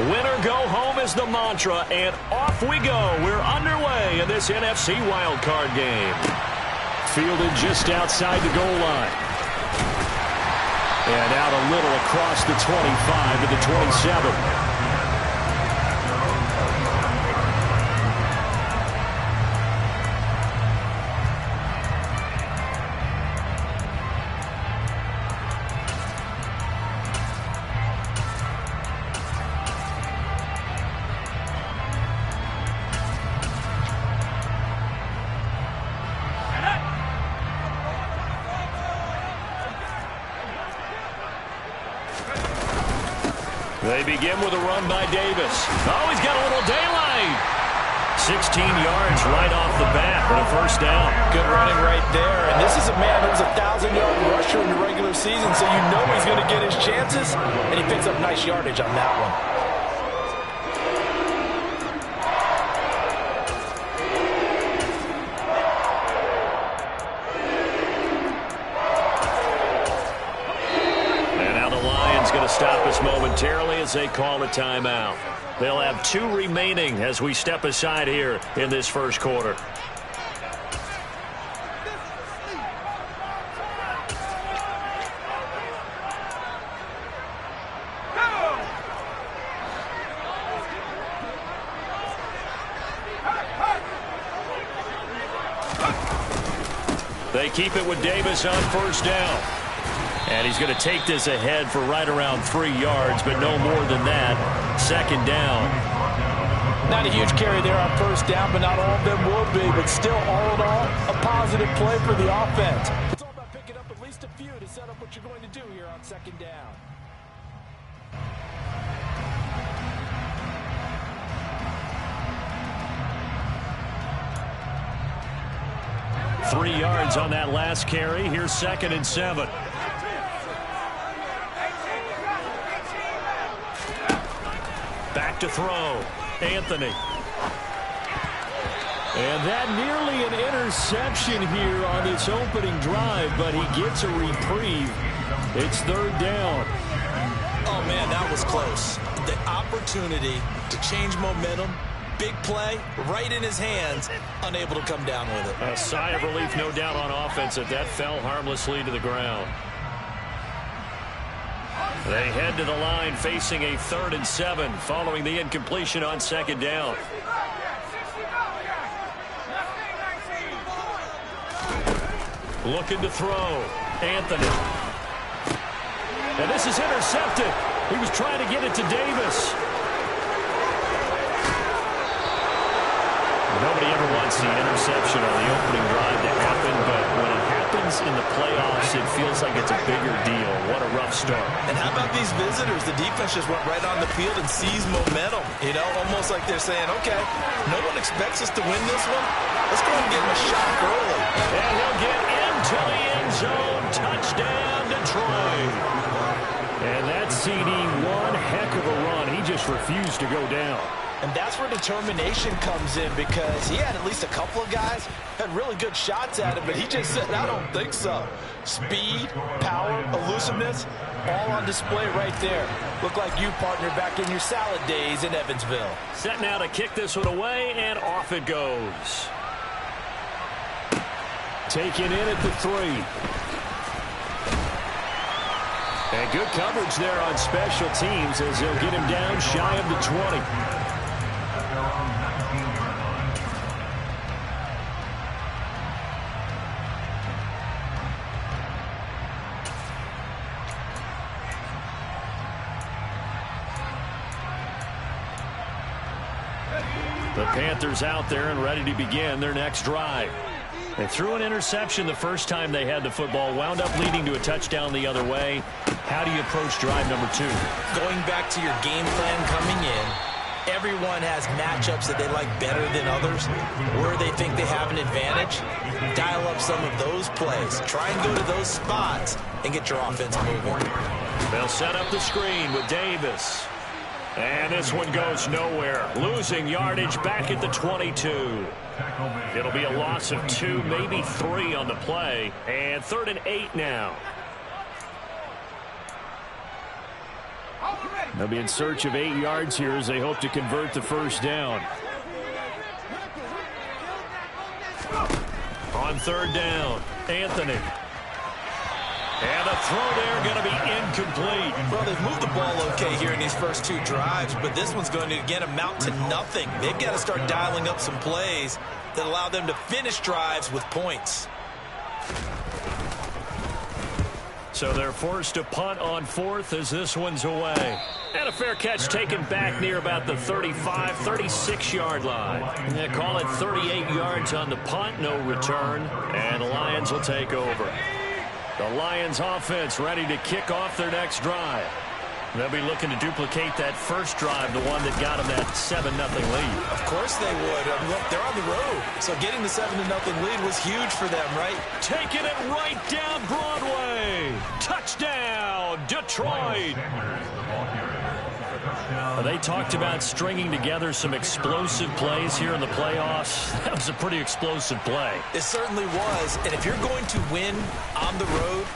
Win or go home is the mantra, and off we go. We're underway in this NFC wildcard game. Fielded just outside the goal line. And out a little across the 25 to the 27. They begin with a run by Davis. Oh, he's got a little daylight. 16 yards right off the bat for a first down. Good running right there. And this is a man who's a 1,000-yard rusher in the regular season, so you know he's going to get his chances, and he picks up nice yardage on that one. Stop us momentarily as they call a timeout. They'll have 2 remaining as we step aside here in this first quarter. They keep it with Davis on first down. And he's going to take this ahead for right around 3 yards, but no more than that. Second down. Not a huge carry there on first down, but not all of them will be. But still, all in all, a positive play for the offense. It's all about picking up at least a few to set up what you're going to do here on second down. Three yards on that last carry. Here's 2nd and 7. Back to throw. Anthony. And that nearly an interception here on this opening drive, but he gets a reprieve. It's 3rd down. Oh, man, that was close. The opportunity to change momentum, big play, right in his hands, unable to come down with it. A sigh of relief, no doubt, on offense that fell harmlessly to the ground. They head to the line facing a 3rd and 7 following the incompletion on 2nd down. Looking to throw. Anthony. And this is intercepted. He was trying to get it to Davis. Nobody ever wants the interception on the opening drive to happen, but when it happens in the playoffs, it feels like it's a bigger deal. What a rough start. And how about these visitors? The defense just went right on the field and seized momentum. You know, almost like they're saying, okay, no one expects us to win this one. Let's go and give them a shot early. And he'll get into the end zone. Touchdown, Detroit. And that CD, one heck of a run. He just refused to go down. And that's where determination comes in, because he had at least a couple of guys had really good shots at him, but he just said, I don't think so. Speed, power, elusiveness, all on display right there. Look like you, partner, back in your salad days in Evansville. Set now to kick this one away, and off it goes. Taken in at the 3. And good coverage there on special teams as they'll get him down shy of the 20. The Panthers out there and ready to begin their next drive. They threw an interception the first time they had the football, wound up leading to a touchdown the other way. How do you approach drive number 2? Going back to your game plan coming in, everyone has matchups that they like better than others, where they think they have an advantage. Dial up some of those plays. Try and go to those spots and get your offense moving. They'll set up the screen with Davis. And this one goes nowhere. Losing yardage back at the 22. It'll be a loss of 2, maybe 3 on the play. And 3rd and 8 now. They'll be in search of 8 yards here as they hope to convert the first down. On third down, Anthony. And a throw there going to be incomplete. Well, they've moved the ball okay here in these first 2 drives, but this one's going to, again, amount to nothing. They've got to start dialing up some plays that allow them to finish drives with points. So they're forced to punt on 4th as this one's away. And a fair catch taken back near about the 35, 36-yard line. They call it 38 yards on the punt, no return, and the Lions will take over. The Lions offense ready to kick off their next drive. They'll be looking to duplicate that first drive, the one that got them that 7-0 lead. Of course they would. Look, they're on the road, so getting the 7-0 lead was huge for them, right? Taking it right down Broadway. Touchdown, Detroit. They talked about stringing together some explosive plays here in the playoffs. That was a pretty explosive play. It certainly was, and if you're going to win on the road,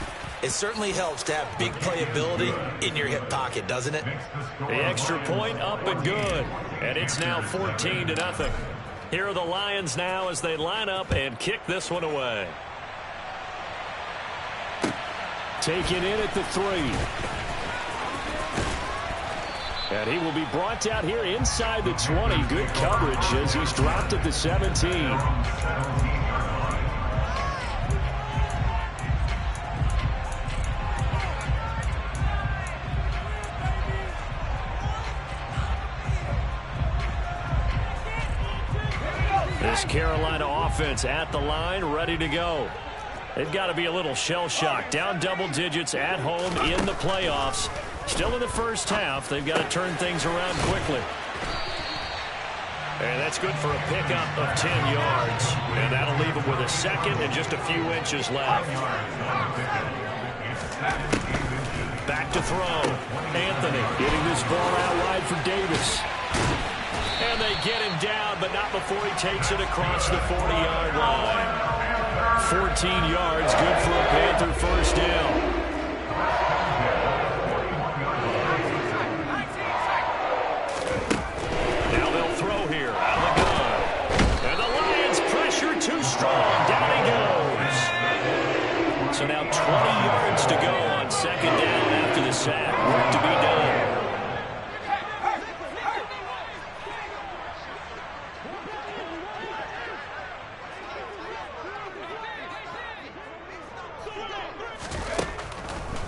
it certainly helps to have big playability in your hip pocket, doesn't it? The extra point up and good, and it's now 14-0. Here are the Lions now as they line up and kick this one away. Taken in at the 3. And he will be brought down here inside the 20. Good coverage as he's dropped at the 17. This Carolina offense at the line, ready to go. They've got to be a little shell-shocked. Down double digits at home in the playoffs. Still in the first half. They've got to turn things around quickly. And that's good for a pickup of 10 yards. And that'll leave them with a second and just a few inches left. Back to throw. Anthony getting this ball out wide for Davis. And they get him down, but not before he takes it across the 40-yard line. 14 yards, good for a Panther first down. Now they'll throw here out of the gun. And the Lions pressure too strong. Down he goes. So now 20 yards to go on second down after the sack. Work to be done.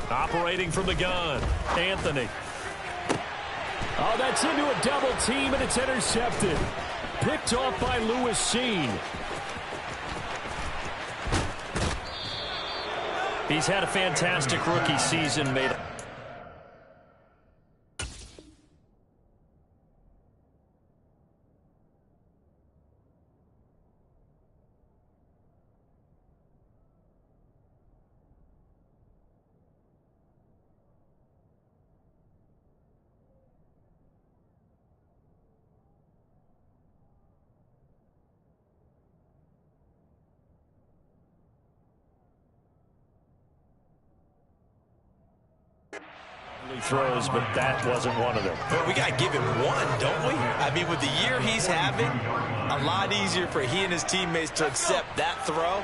Operating from the gun, Anthony. Oh, that's into a double team, and it's intercepted. Picked off by Lewis Seen. He's had a fantastic rookie season, made. Throws, but that wasn't one of them. Well, we got to give him one, don't we? I mean, with the year he's having, a lot easier for he and his teammates to accept that throw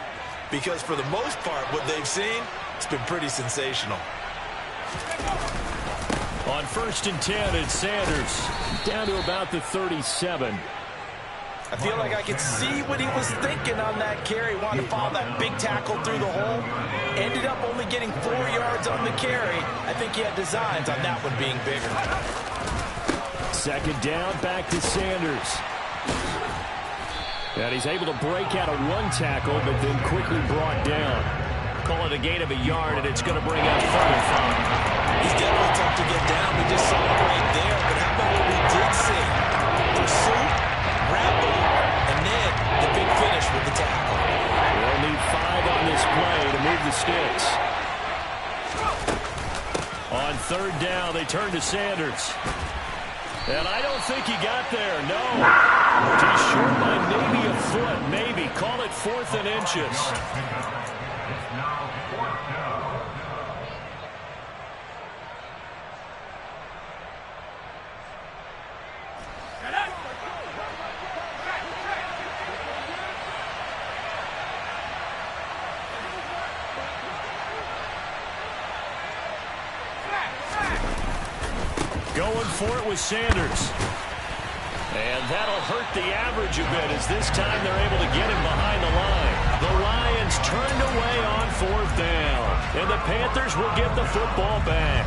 because for the most part, what they've seen, it's been pretty sensational. On 1st and 10, it's Sanders down to about the 37. I feel like I could see what he was thinking on that carry. Wanted to follow that big tackle through the hole. Ended up only getting 4 yards on the carry. I think he had designs on that one being bigger. Second down, back to Sanders. And he's able to break out of one tackle, but then quickly brought down. Call it a gain of a yard, and it's going to bring out 35. He's definitely tough to get down. We just saw it right there. But how about what we did see? Pursuit, grapple, and then the big finish with the tackle. They'll need 5 on this play to move the sticks. On third down, they turn to Sanders. And I don't think he got there, no. Just short by maybe a foot, maybe. Call it 4th and inches. Going for it with Sanders. And that'll hurt the average a bit as this time they're able to get him behind the line. The Lions turned away on 4th down. And the Panthers will get the football back.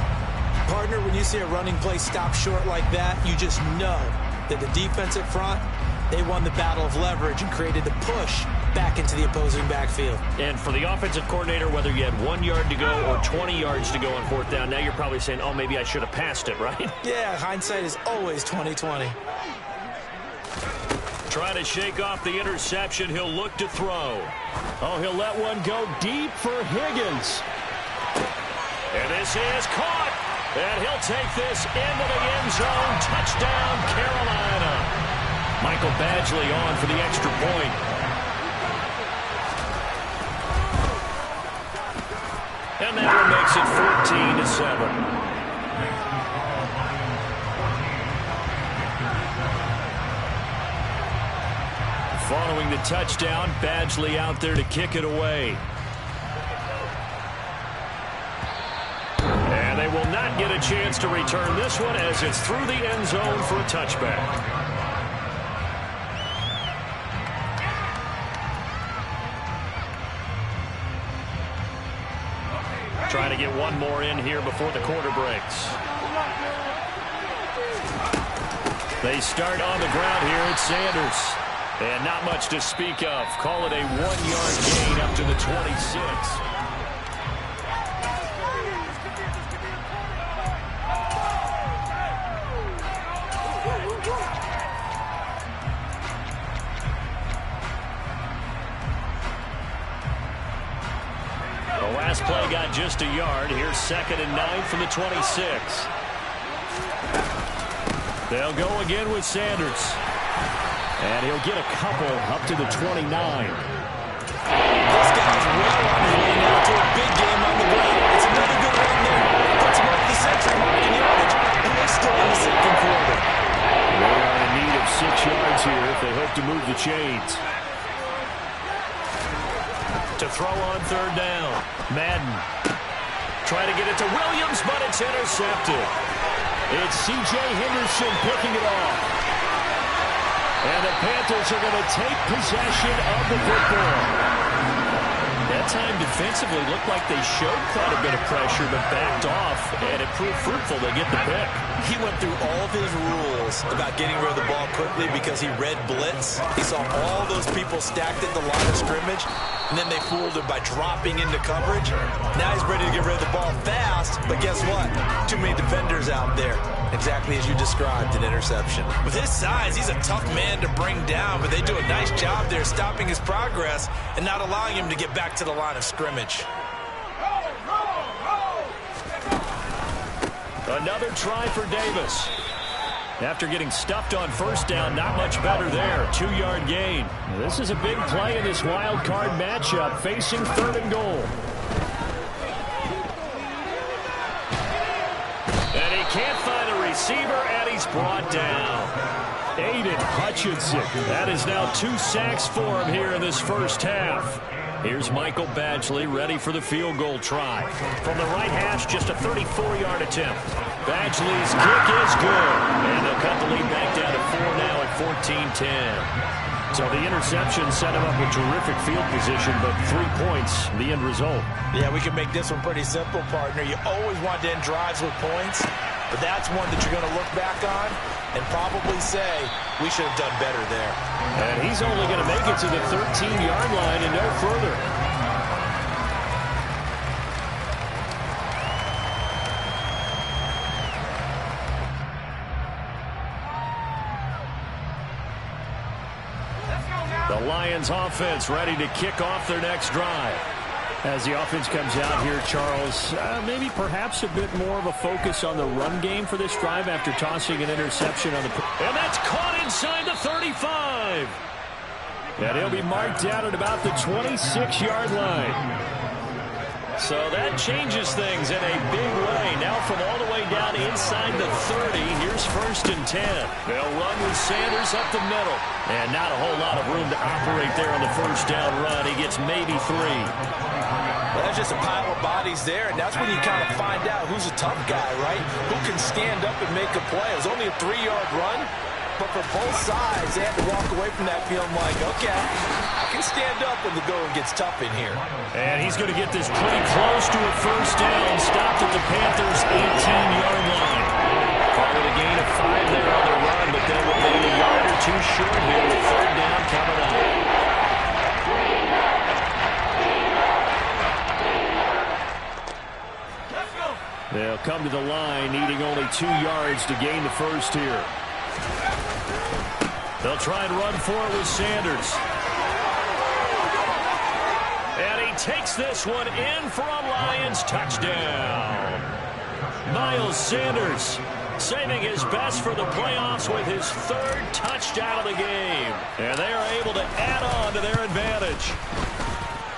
Partner, when you see a running play stop short like that, you just know that the defensive front, they won the battle of leverage and created the push back into the opposing backfield. And for the offensive coordinator, whether you had 1 yard to go or 20 yards to go on 4th down, now you're probably saying, oh, maybe I should have passed it, right? Yeah, hindsight is always 20/20. Trying to shake off the interception. He'll look to throw. Oh, he'll let one go deep for Higgins. And this is caught. And he'll take this into the end zone. Touchdown, Carolina. Michael Badgley on for the extra point. And that one makes it 14-7. Following the touchdown, Badgley out there to kick it away. And they will not get a chance to return this one as it's through the end zone for a touchback. Trying to get one more in here before the quarter breaks. They start on the ground here. It's Sanders. And not much to speak of. Call it a 1-yard gain up to the 26. The last play got just a yard. Here's 2nd and 9 from the 26. They'll go again with Sanders. And he'll get a couple up to the 29. This guy's well on his way now to a big game on the ground. It's another good run there. Puts him over the century mark in yardage. And they're still in the second quarter. They are in need of 6 yards here if they hope to move the chains. To throw on 3rd down. Madden. Trying to get it to Williams, but it's intercepted. It's C.J. Henderson picking it off. And the Panthers are going to take possession of the football. That time defensively looked like they showed quite a bit of pressure but backed off, and it proved fruitful. They get the pick. He went through all of his rules about getting rid of the ball quickly because he read blitz. He saw all those people stacked at the line of scrimmage, and then they fooled him by dropping into coverage. Now he's ready to get rid of the ball fast, but guess what? Too many defenders out there. Exactly as you described, an interception. With his size, he's a tough man to bring down, but they do a nice job there stopping his progress and not allowing him to get back to the line of scrimmage. Another try for Davis. After getting stuffed on 1st down, not much better there. 2-yard gain. This is a big play in this wild card matchup, facing 3rd and goal. And he can't find a receiver, and he's brought down. Aiden Hutchinson. That is now 2 sacks for him here in this first half. Here's Michael Badgley ready for the field goal try. From the right hash, just a 34-yard attempt. Badgley's kick is good. And they'll cut the lead back down to 4 now at 14-10. So the interception set him up with terrific field position, but 3 points, the end result. Yeah, we can make this one pretty simple, partner. You always want to end drives with points, but that's one that you're going to look back on and probably say, we should have done better there. And he's only going to make it to the 13-yard line and no further. The Lions offense ready to kick off their next drive. As the offense comes out here, Charles, maybe perhaps a bit more of a focus on the run game for this drive after tossing an interception on the... And that's caught inside the 35. And he'll be marked down at about the 26-yard line. So that changes things in a big way. Now from all the way down inside the 30, here's 1st and 10. They'll run with Sanders up the middle. And not a whole lot of room to operate there on the 1st down run. He gets maybe 3. Well, that's just a pile of bodies there, and that's when you kind of find out who's a tough guy, right? Who can stand up and make a play. It was only a 3-yard run, but for both sides, they had to walk away from that feeling like, okay, I can stand up when the going gets tough in here. And he's going to get this pretty close to a first down, stopped at the Panthers' 18-yard line. Call it a gain of 5 there on the run, but then remain a yard or two short here with third down coming up. They'll come to the line, needing only 2 yards to gain the first here. They'll try and run for it with Sanders. And he takes this one in for a Lions touchdown. Miles Sanders saving his best for the playoffs with his 3rd touchdown of the game. And they are able to add on to their advantage.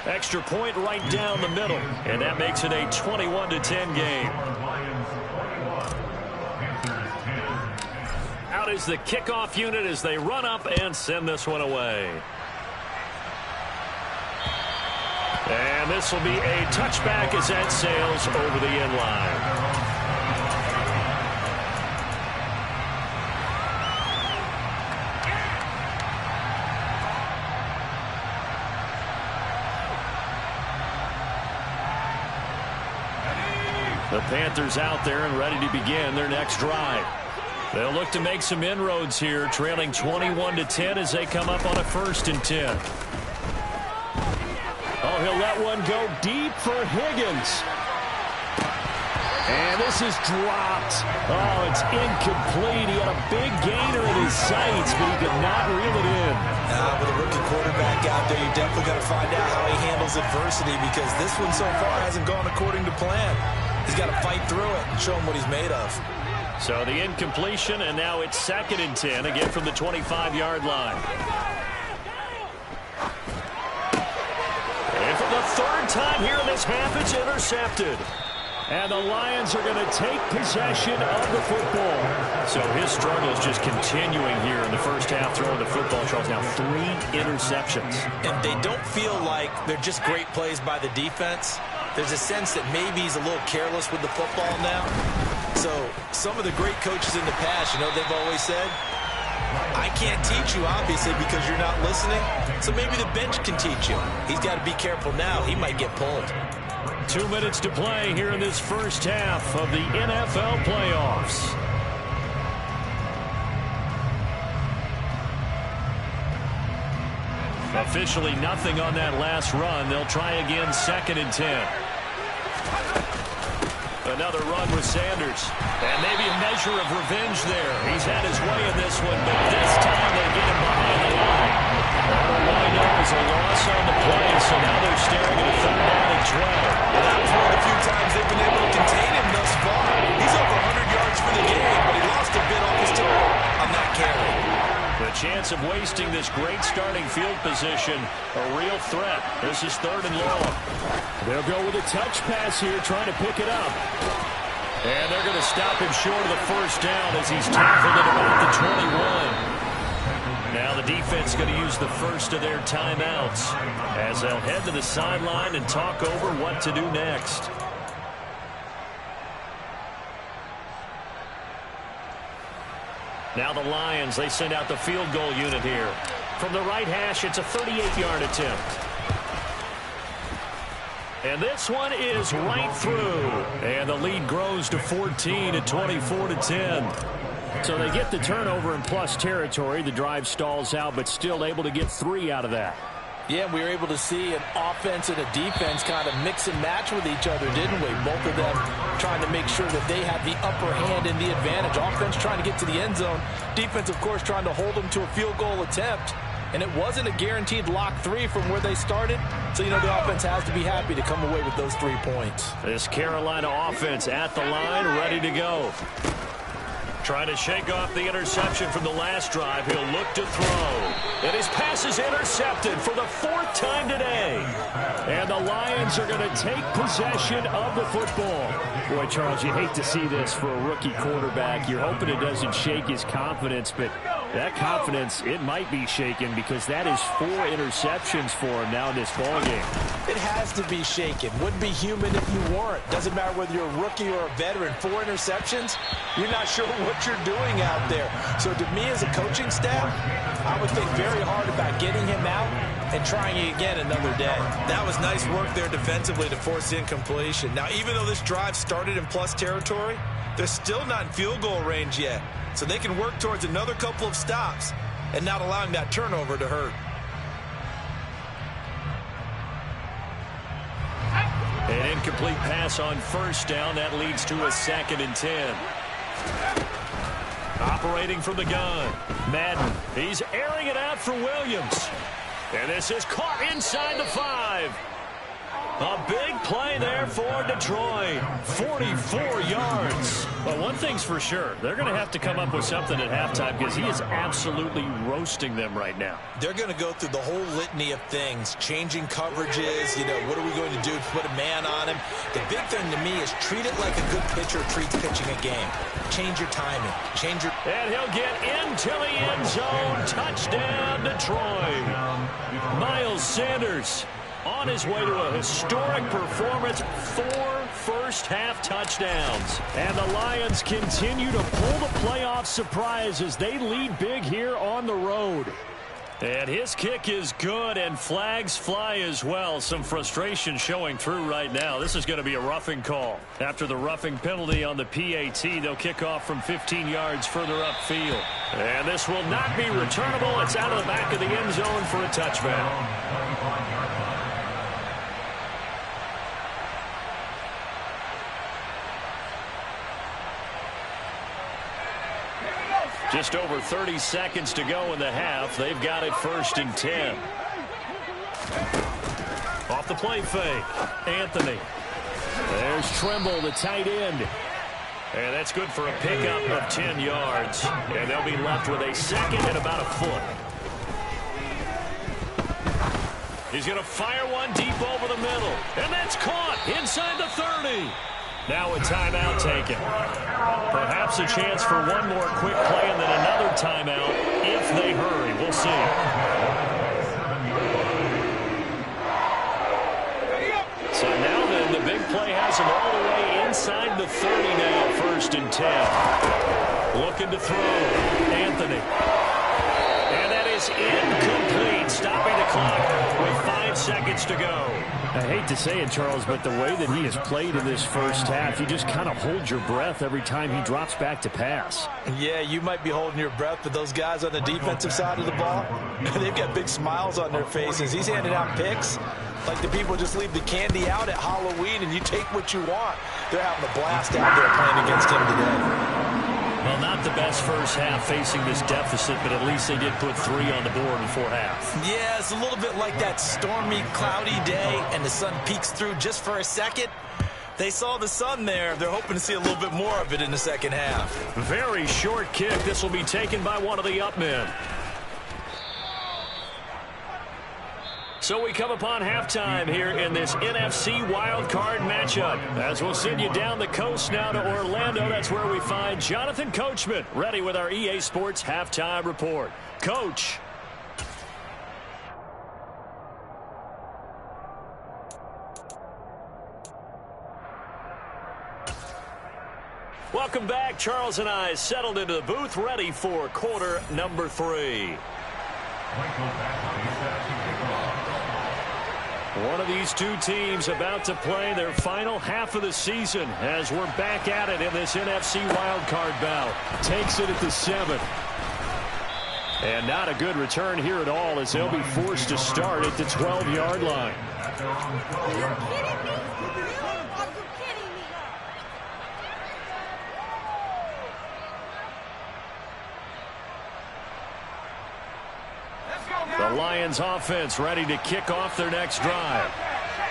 Extra point right down the middle. And that makes it a 21-10 game. Out is the kickoff unit as they run up and send this one away. And this will be a touchback as that sails over the end line. The Panthers out there and ready to begin their next drive. They'll look to make some inroads here, trailing 21-10 as they come up on a 1st and 10. Oh, he'll let one go deep for Higgins. And this is dropped. Oh, it's incomplete. He had a big gainer in his sights, but he could not reel it in. With a rookie quarterback out there, you're definitely going to find out how he handles adversity, because this one so far hasn't gone according to plan. He's got to fight through it and show him what he's made of. So the incompletion, and now it's 2nd and 10, again from the 25-yard line. And for the 3rd time here in this half, it's intercepted. And the Lions are going to take possession of the football. So his struggle is just continuing here in the first half, throwing the football. Charles, now 3 interceptions. And they don't feel like they're just great plays by the defense. There's a sense that maybe he's a little careless with the football now. So some of the great coaches in the past, you know, they've always said, I can't teach you, obviously, because you're not listening. So maybe the bench can teach you. He's got to be careful now. He might get pulled. 2 minutes to play here in this first half of the NFL playoffs. Officially nothing on that last run. They'll try again, 2nd and 10. Another run with Sanders. And maybe a measure of revenge there. He's had his way in this one, but this time they get him behind the line. That'll wind up as a loss on the play, so now they're staring at a 3rd down and 12. Well, that was one of the few times they've been able to contain him thus far. He's over 100 yards for the game, but he lost a bit off his total on that carry. The chance of wasting this great starting field position, a real threat. This is 3rd and long. They'll go with a touch pass here, trying to pick it up. And they're going to stop him short of the first down as he's tackled at about the 21. Now the defense going to use the first of their timeouts as they'll head to the sideline and talk over what to do next. Now the Lions, they send out the field goal unit here. From the right hash, it's a 38-yard attempt. And this one is right through. And the lead grows to 14 at 24-10. So they get the turnover in plus territory. The drive stalls out, but still able to get 3 out of that. Yeah, we were able to see an offense and a defense kind of mix and match with each other, didn't we? Both of them trying to make sure that they have the upper hand and the advantage. Offense trying to get to the end zone. Defense, of course, trying to hold them to a field goal attempt. And it wasn't a guaranteed lock 3 from where they started. So, you know, the offense has to be happy to come away with those 3 points. This Carolina offense at the line, ready to go. Trying to shake off the interception from the last drive. He'll look to throw. And his pass is intercepted for the 4th time today. And the Lions are going to take possession of the football. Boy, Charles, you hate to see this for a rookie quarterback. You're hoping it doesn't shake his confidence, but That confidence, it might be shaken because that is 4 interceptions for him now in this ballgame. It has to be shaken. Wouldn't be human if you weren't. Doesn't matter whether you're a rookie or a veteran. 4 interceptions, you're not sure what you're doing out there. So to me as a coaching staff, I would think very hard about getting him out and trying it again another day. That was nice work there defensively to force incompletion. Now, even though this drive started in plus territory, they're still not in field goal range yet. So they can work towards another couple of stops and not allowing that turnover to hurt. An incomplete pass on first down. That leads to a 2nd and 10. Operating from the gun. Madden. He's airing it out for Williams. And this is caught inside the 5. A big play there for Detroit. 44 yards. Well, one thing's for sure. They're going to have to come up with something at halftime because he is absolutely roasting them right now. They're going to go through the whole litany of things, changing coverages, what are we going to do to put a man on him? The big thing to me is treat it like a good pitcher treats pitching a game. Change your timing. And he'll get into the end zone. Touchdown, Detroit. Miles Sanders on his way to a historic performance, 4 first-half touchdowns. And the Lions continue to pull the playoff surprise as they lead big here on the road. And his kick is good, and flags fly as well. Some frustration showing through right now. This is going to be a roughing call. After the roughing penalty on the PAT, they'll kick off from 15 yards further upfield. And this will not be returnable. It's out of the back of the end zone for a touchback. Just over 30 seconds to go in the half. They've got it 1st and 10. Off the play fake. Anthony. There's Tremble, the tight end. And that's good for a pickup of 10 yards. And they'll be left with a 2nd and about a foot. He's going to fire one deep over the middle. And that's caught inside the 30. Now a timeout taken. Perhaps a chance for one more quick play and then another timeout if they hurry. We'll see. So now then, the big play has him all the way inside the 30 now, 1st and 10. Looking to throw. Anthony. And that is incomplete, stopping the clock with 5 seconds to go. I hate to say it, Charles, but the way that he has played in this first half, you just kind of hold your breath every time he drops back to pass. Yeah, you might be holding your breath, but those guys on the defensive side of the ball, they've got big smiles on their faces. He's handing out picks like the people just leave the candy out at Halloween and you take what you want. They're having a blast out there playing against him today. Well, not the best first half facing this deficit, but at least they did put 3 on the board before half. Yeah, it's a little bit like that stormy, cloudy day, and the sun peeks through just for a second. They saw the sun there. They're hoping to see a little bit more of it in the second half. Very short kick. This will be taken by one of the up men. So we come upon halftime here in this NFC wildcard matchup. As we'll send you down the coast now to Orlando, that's where we find Jonathan Coachman ready with our EA Sports halftime report. Coach. Welcome back. Charles and I settled into the booth, ready for quarter number 3. One of these two teams about to play their final half of the season as we're back at it in this NFC wildcard bout. Takes it at the 7th. And not a good return here at all as they'll be forced to start at the 12-yard line. Are you kidding me? The Lions offense ready to kick off their next drive.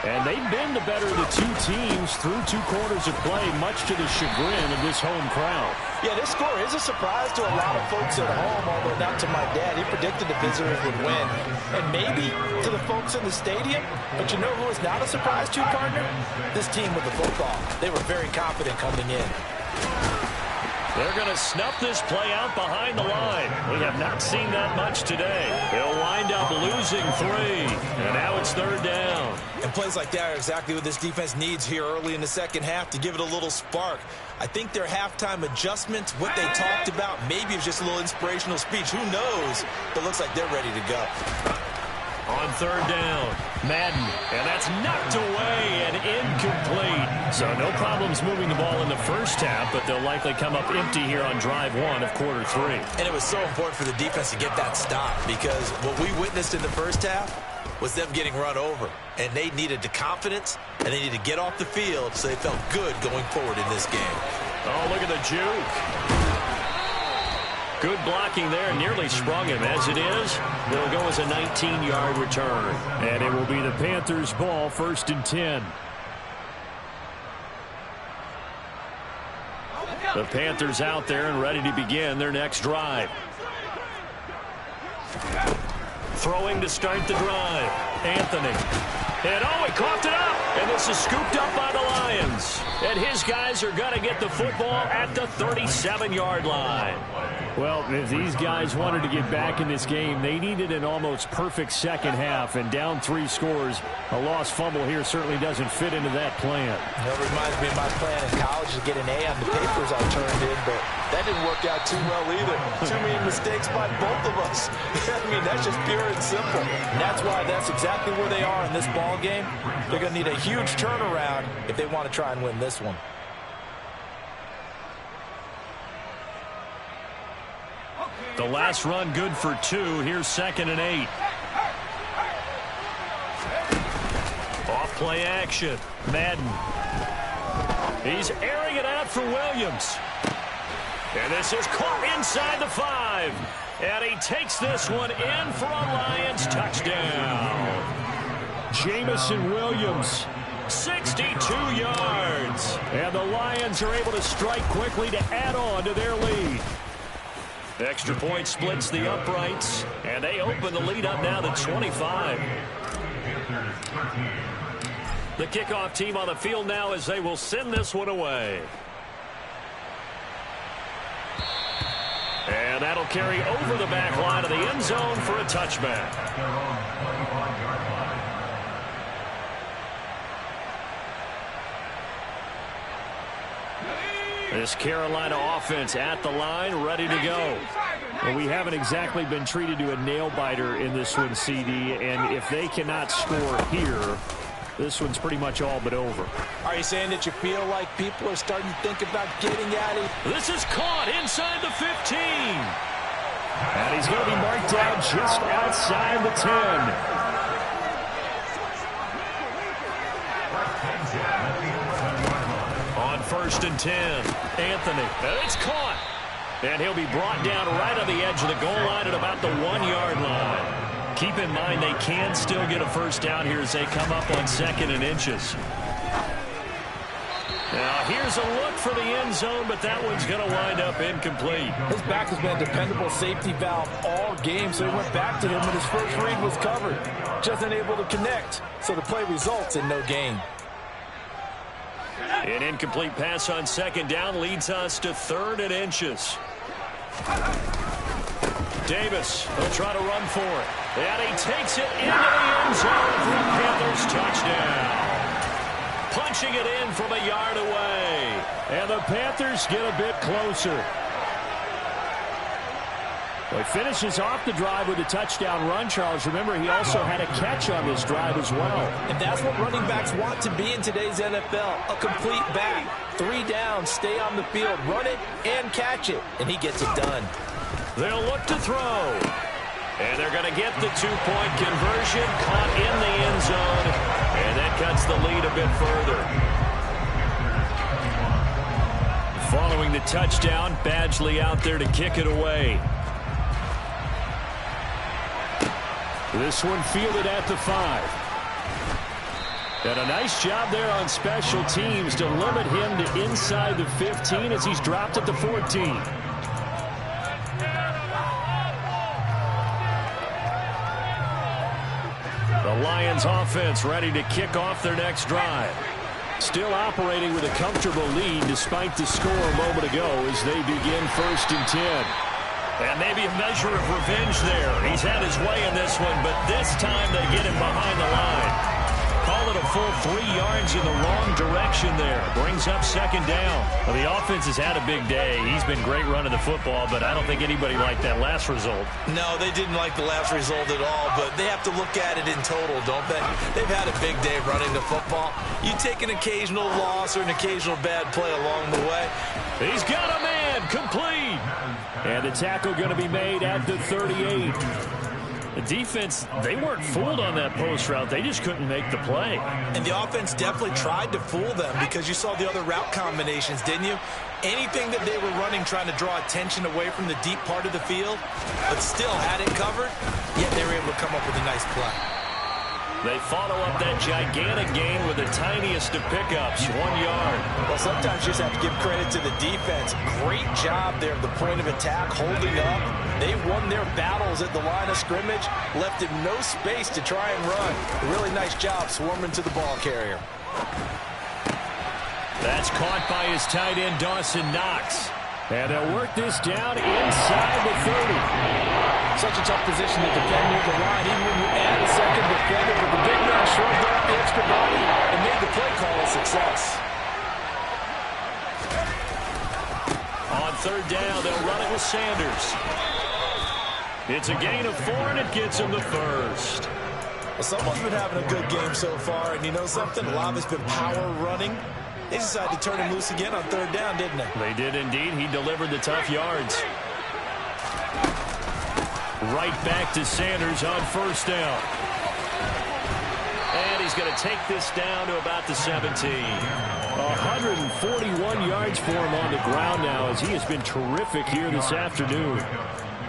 And they've been the better of the two teams through 2 quarters of play, much to the chagrin of this home crowd. Yeah, this score is a surprise to a lot of folks at home, although not to my dad. He predicted the visitors would win. And maybe to the folks in the stadium. But you know who is not a surprise to, partner? This team with the football. They were very confident coming in. They're going to snuff this play out behind the line. We have not seen that much today. They'll wind up losing 3. And now it's 3rd down. And plays like that are exactly what this defense needs here early in the second half to give it a little spark. I think their halftime adjustments, what they talked about, maybe it was just a little inspirational speech. Who knows? But it looks like they're ready to go. On 3rd down, Madden, and that's knocked away and incomplete. So no problems moving the ball in the first half, but they'll likely come up empty here on drive 1 of quarter 3. And it was so important for the defense to get that stop because what we witnessed in the first half was them getting run over. And they needed the confidence, and they needed to get off the field so they felt good going forward in this game. Oh, look at the juke. Good blocking there, nearly sprung him. As it is, it'll go as a 19-yard return. And it will be the Panthers' ball, 1st and 10. The Panthers out there and ready to begin their next drive. Throwing to start the drive. Anthony. And oh, he coughed it up. And this is scooped up by the Lions. And his guys are going to get the football at the 37-yard line. Well, if these guys wanted to get back in this game, they needed an almost perfect second half. And down 3 scores, a lost fumble here certainly doesn't fit into that plan. That reminds me of my plan in college to get an A on the papers I turned in, but that didn't work out too well either. Too many mistakes by both of us. I mean, that's just pure and simple. And that's why that's exactly where they are in this ball game. They're going to need a huge turnaround if they want to try and win this one. The last run good for 2. Here's 2nd and 8. Off play action. Madden. He's airing it out for Williams. And this is caught inside the 5. And he takes this one in for a Lions touchdown. Jamison Williams, 62 yards. And the Lions are able to strike quickly to add on to their lead. Extra point splits the uprights, and they open the lead up now to 25. The kickoff team on the field now as they will send this one away. And that'll carry over the back line of the end zone for a touchback. This Carolina offense at the line, ready to go. Well, we haven't exactly been treated to a nail-biter in this one, CD, and if they cannot score here, this one's pretty much all but over. Are you saying that you feel like people are starting to think about getting at it? This is caught inside the 15. And he's going to be marked down just outside the 10. On 1st and 10, Anthony. And it's caught. And he'll be brought down right on the edge of the goal line at about the 1-yard line. Keep in mind they can still get a first down here as they come up on 2nd and inches. Now here's a look for the end zone, but that one's going to wind up incomplete. His back has been a dependable safety valve all game, so he went back to him when his first read was covered. Just unable to connect, so the play results in no gain. An incomplete pass on 2nd down leads us to 3rd and inches. Davis will try to run for it. And he takes it into the end zone for a Panthers touchdown. Punching it in from a yard away. And the Panthers get a bit closer. Well, he finishes off the drive with a touchdown run, Charles. Remember, he also had a catch on this drive as well. And that's what running backs want to be in today's NFL, a complete back. 3 down, stay on the field, run it, and catch it. And he gets it done. They'll look to throw. And they're going to get the 2-point conversion, caught in the end zone. And that cuts the lead a bit further. Following the touchdown, Badgley out there to kick it away. This one fielded at the 5. And a nice job there on special teams to limit him to inside the 15 as he's dropped at the 14. The Lions offense ready to kick off their next drive. Still operating with a comfortable lead despite the score a moment ago as they begin 1st and 10. And maybe a measure of revenge there. He's had his way in this one, but this time they get him behind the line. Call it a full 3 yards in the wrong direction there. Brings up 2nd down. Well, the offense has had a big day. He's been great running the football, but I don't think anybody liked that last result. No, they didn't like the last result at all, but they have to look at it in total, don't they? They've had a big day running the football. You take an occasional loss or an occasional bad play along the way. He's got a man, complete. And the tackle going to be made at the 38. The defense, they weren't fooled on that post route. They just couldn't make the play. And the offense definitely tried to fool them because you saw the other route combinations, didn't you? Anything that they were running trying to draw attention away from the deep part of the field, but still had it covered, yet they were able to come up with a nice play. They follow up that gigantic gain with the tiniest of pickups, 1 yard. Well, sometimes you just have to give credit to the defense. Great job there at the point of attack, holding up. They won their battles at the line of scrimmage, left him no space to try and run. A really nice job swarming to the ball carrier. That's caught by his tight end, Dawson Knox. And they'll work this down inside the 30. Such a tough position to defend near the line, even when you add a second defender, but the big man shrugged off the extra body and made the play call a success. On 3rd down, they'll run it with Sanders. It's a gain of 4, and it gets him the 1st. Well, someone's been having a good game so far, and you know something? A lot of it's been power running. They decided to turn him loose again on 3rd down, didn't they? They did indeed. He delivered the tough yards. Right back to Sanders on 1st down. And he's going to take this down to about the 17. 141 yards for him on the ground now as he has been terrific here this afternoon.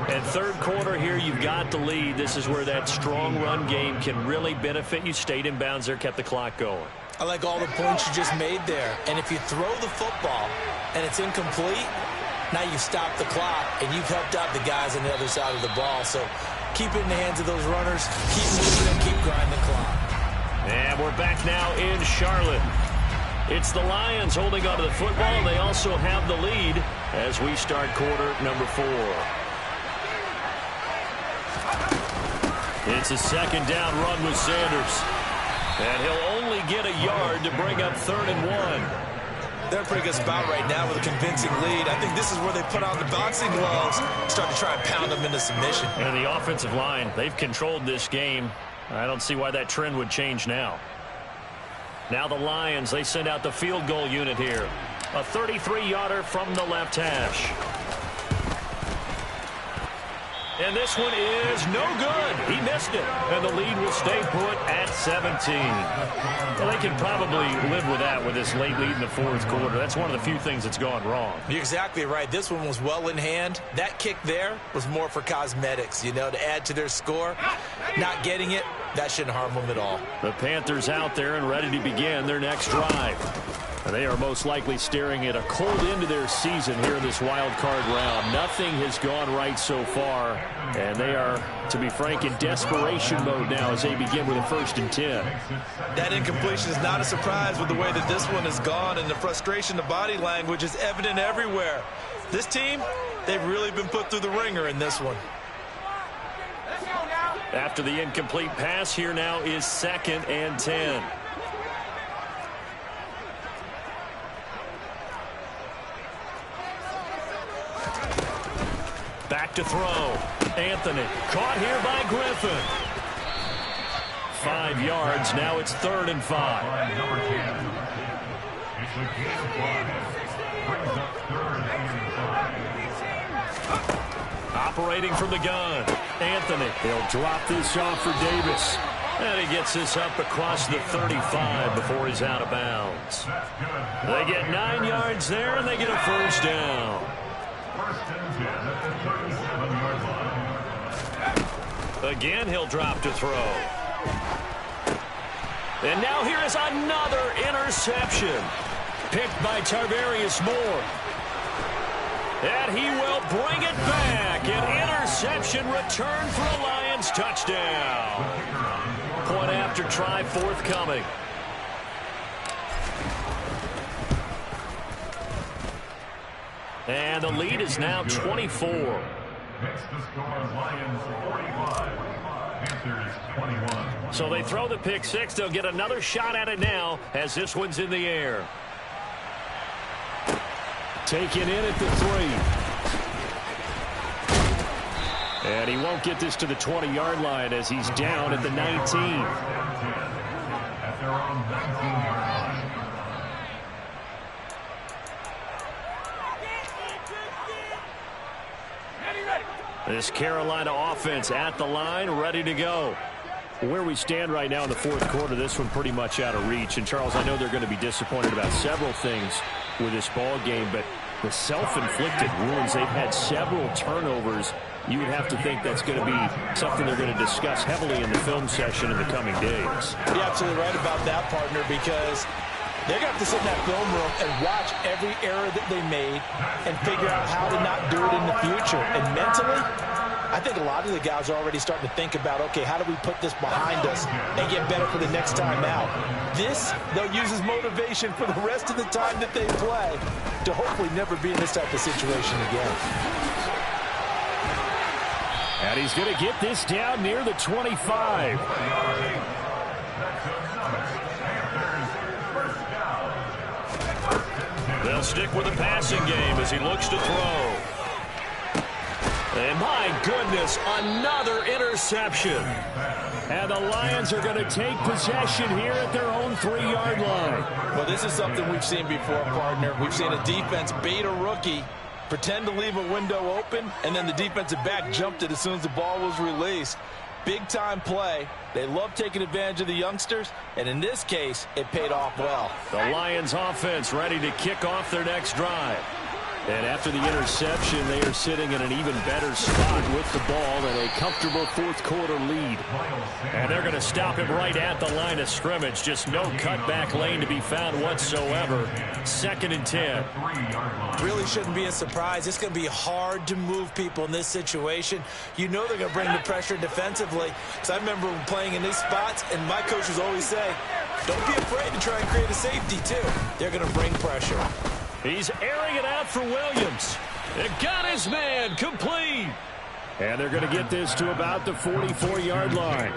And 3rd quarter here, you've got the lead. This is where that strong run game can really benefit you. Stayed in bounds there, kept the clock going. I like all the points you just made there. And if you throw the football and it's incomplete, now you've stopped the clock and you've helped out the guys on the other side of the ball. So keep it in the hands of those runners, keep moving and keep grinding the clock. And we're back now in Charlotte. It's the Lions holding onto the football. They also have the lead as we start quarter number 4. It's a 2nd down run with Sanders. And he'll only get a yard to bring up 3rd and 1. They're in a pretty good spot right now with a convincing lead. I think this is where they put on the boxing gloves, start to try and pound them into submission. And the offensive line, they've controlled this game. I don't see why that trend would change now. Now the Lions, they send out the field goal unit here. A 33-yarder from the left hash. And this one is no good. He missed it. And the lead will stay put at 17. Well, they can probably live with that with this late lead in the 4th quarter. That's one of the few things that's gone wrong. You're exactly right. This one was well in hand. That kick there was more for cosmetics, you know, to add to their score. Not getting it, that shouldn't harm them at all. The Panthers out there and ready to begin their next drive. They are most likely staring at a cold end to their season here in this wild card round. Nothing has gone right so far, and they are, to be frank, in desperation mode now as they begin with a 1st and 10. That incompletion is not a surprise with the way that this one has gone, and the frustration, the body language is evident everywhere. This team, they've really been put through the ringer in this one. After the incomplete pass, here now is 2nd and 10. Back to throw. Anthony caught here by Griffin. 5 yards. Now it's 3rd and 5. Operating from the gun. Anthony. He'll drop this off for Davis. And he gets this up across the 35 before he's out of bounds. They get 9 yards there, and they get a 1st down. Again, he'll drop to throw. And now here is another interception. Picked by Tarvarius Moore. And he will bring it back. An interception return for a Lions touchdown. Point after try forthcoming. And the lead is now 24. Next to score, Lions 45, Panthers 21. So they throw the pick six. They'll get another shot at it now as this one's in the air. Taken in at the 3. And he won't get this to the 20-yard line as he's down at the 19. At their own 19-yard line. This Carolina offense at the line, ready to go. Where we stand right now in the fourth quarter, this one pretty much out of reach. And, Charles, I know they're going to be disappointed about several things with this ball game, but the self-inflicted wounds, they've had several turnovers. You would have to think that's going to be something they're going to discuss heavily in the film session in the coming days. You're absolutely right about that, partner, because they're going to have to sit in that film room and watch every error that they made and figure out how to not do it in the future. And mentally, I think a lot of the guys are already starting to think about, okay, how do we put this behind us and get better for the next time out? This, they'll use as motivation for the rest of the time that they play to hopefully never be in this type of situation again. And he's going to get this down near the 25. They'll stick with the passing game as he looks to throw. And my goodness, another interception. And the Lions are going to take possession here at their own 3-yard line. Well, this is something we've seen before, partner. We've seen a defense bait a rookie, pretend to leave a window open, and then the defensive back jumped it as soon as the ball was released. Big-time play. They love taking advantage of the youngsters, and in this case, it paid off well. The Lions offense ready to kick off their next drive. And after the interception, they are sitting in an even better spot with the ball and a comfortable fourth-quarter lead. And they're going to stop him right at the line of scrimmage. Just no cutback lane to be found whatsoever. 2nd and 10. Really shouldn't be a surprise. It's going to be hard to move people in this situation. You know they're going to bring the pressure defensively. Because I remember playing in these spots, and my coaches always say, don't be afraid to try and create a safety, too. They're going to bring pressure. He's airing it out for Williams. It got his man complete. And they're going to get this to about the 44-yard line.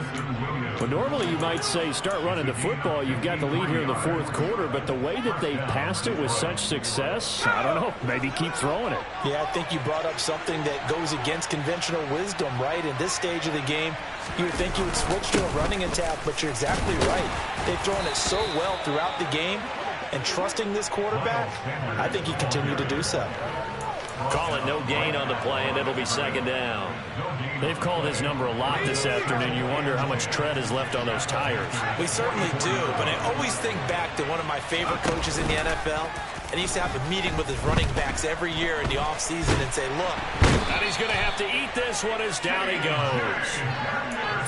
Well, normally you might say start running the football. You've got the lead here in the fourth quarter, but the way that they passed it with such success, I don't know, maybe keep throwing it. Yeah, I think you brought up something that goes against conventional wisdom, right? In this stage of the game, you would think you would switch to a running attack, but you're exactly right. They've thrown it so well throughout the game, and trusting this quarterback, I think he continued to do so. Call it no gain on the play, and it'll be 2nd down. They've called his number a lot this afternoon. You wonder how much tread is left on those tires. We certainly do, but I always think back to one of my favorite coaches in the NFL, and he used to have a meeting with his running backs every year in the offseason and say, look. And he's going to have to eat this one as down he goes.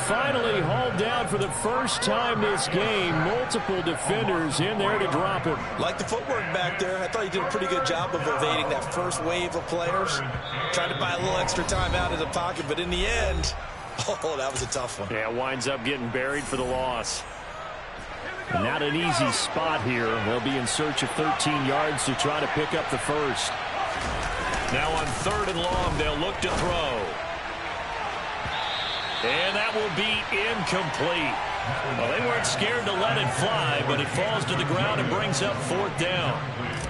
Finally hauled down for the first time this game. Multiple defenders in there to drop him. Like the footwork back there, I thought he did a pretty good job of evading that first wave of players. Tried to buy a little extra time out of the pocket, but in the end, oh, that was a tough one. Yeah, winds up getting buried for the loss. Not an easy spot here. They'll be in search of 13 yards to try to pick up the first. Now on 3rd and long, they'll look to throw. And that will be incomplete. Well, they weren't scared to let it fly, but it falls to the ground and brings up 4th down.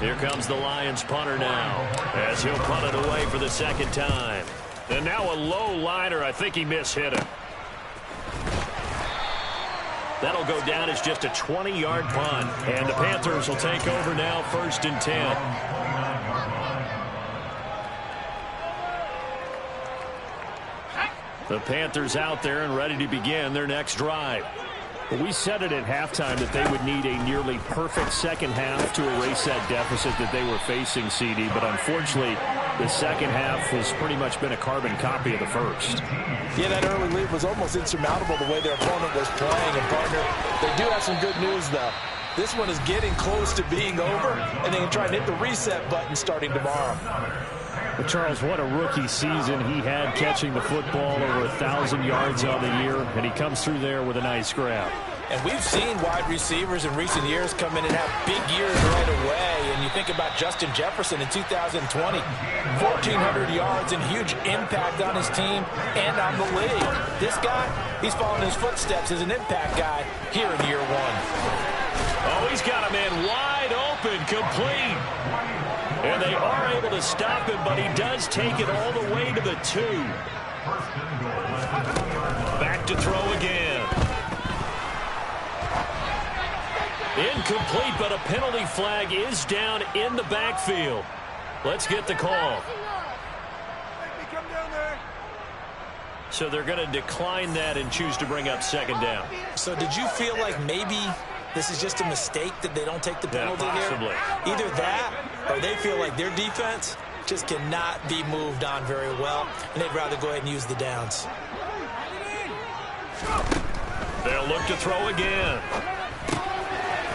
Here comes the Lions punter now, as he'll punt it away for the 2nd time. And now a low liner. I think he mishit it. That'll go down as just a 20-yard punt. And the Panthers will take over now, 1st and 10. The Panthers out there and ready to begin their next drive. We said it at halftime that they would need a nearly perfect second half to erase that deficit that they were facing, CD. But unfortunately, the second half has pretty much been a carbon copy of the first. Yeah, that early lead was almost insurmountable the way their opponent was playing. And, partner, they do have some good news, though. This one is getting close to being over, and they can try and hit the reset button starting tomorrow. Well, Charles, what a rookie season he had catching the football, over 1,000 yards on the year, and he comes through there with a nice grab. And we've seen wide receivers in recent years come in and have big years right away, and you think about Justin Jefferson in 2020. 1,400 yards and huge impact on his team and on the league. This guy, he's following his footsteps as an impact guy here in year one. Oh, he's got a man wide open, complete. And they are able to stop him, but he does take it all the way to the 2. Back to throw again. Incomplete, but a penalty flag is down in the backfield. Let's get the call. So they're going to decline that and choose to bring up second down. So did you feel like maybe this is just a mistake that they don't take the penalty here? Either that or they feel like their defense just cannot be moved on very well, and they'd rather go ahead and use the downs. They'll look to throw again.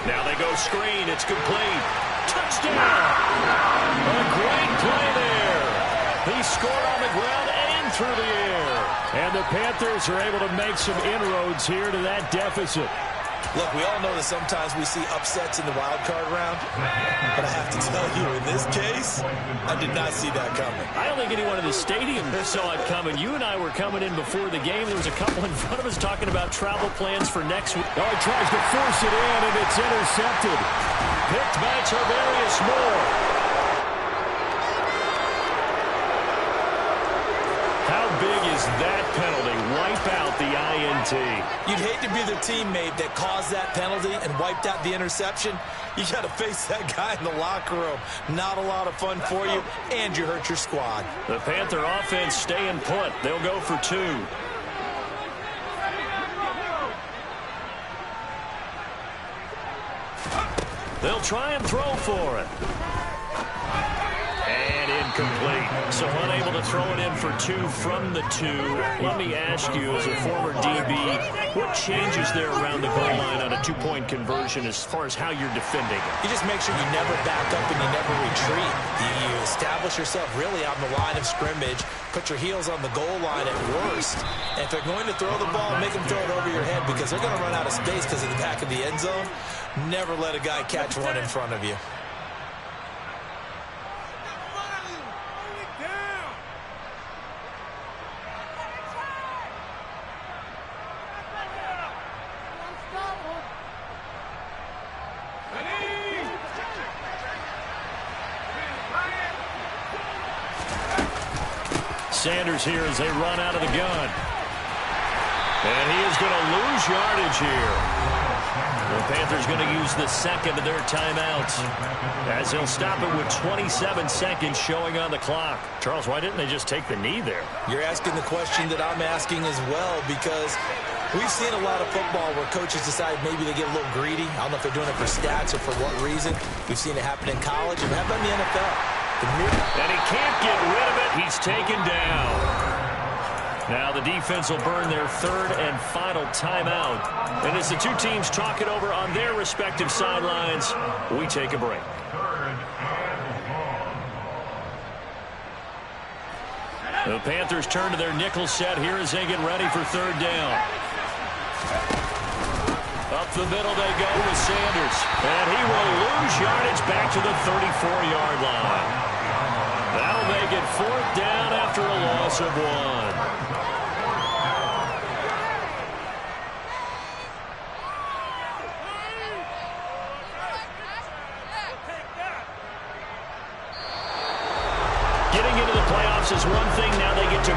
Now they go screen. It's complete. Touchdown! A great play there. He scored on the ground and through the air. And the Panthers are able to make some inroads here to that deficit. Look, we all know that sometimes we see upsets in the wild card round, but I have to tell you, in this case, I did not see that coming. I don't think anyone in the stadium saw it coming. You and I were coming in before the game. There was a couple in front of us talking about travel plans for next week. Oh, he tries to force it in, and it's intercepted. Picked by Tarvarius Moore. How big is that penalty? Wipe out the INT. You'd hate to be the teammate that caused that penalty and wiped out the interception. You got to face that guy in the locker room. Not a lot of fun for you, and you hurt your squad. The Panther offense staying put. They'll go for 2. They'll try and throw for it. And incomplete. So unable to throw it in for 2 from the 2. Let me ask you, as a former DB, what changes there around the goal line on a 2-point conversion as far as how you're defending it? You just make sure you never back up and you never retreat. You establish yourself really on the line of scrimmage, put your heels on the goal line at worst. And if they're going to throw the ball, make them throw it over your head because they're going to run out of space because of the back of the end zone. Never let a guy catch one in front of you. Sanders here as they run out of the gun. And he is going to lose yardage here. The Panthers going to use the second of their timeouts as they'll stop it with 27 seconds showing on the clock. Charles, why didn't they just take the knee there? You're asking the question that I'm asking as well, because we've seen a lot of football where coaches decide maybe they get a little greedy. I don't know if they're doing it for stats or for what reason. We've seen it happen in college and happen in the NFL. And he can't get rid of it. He's taken down. Now the defense will burn their 3rd and final timeout. And as the two teams talk it over on their respective sidelines, we take a break. The Panthers turn to their nickel set here as they get ready for 3rd down. Up the middle they go with Sanders. And he will lose yardage back to the 34-yard line. That'll make it 4th down after a loss of 1. Getting into the playoffs is one thing. Now they get to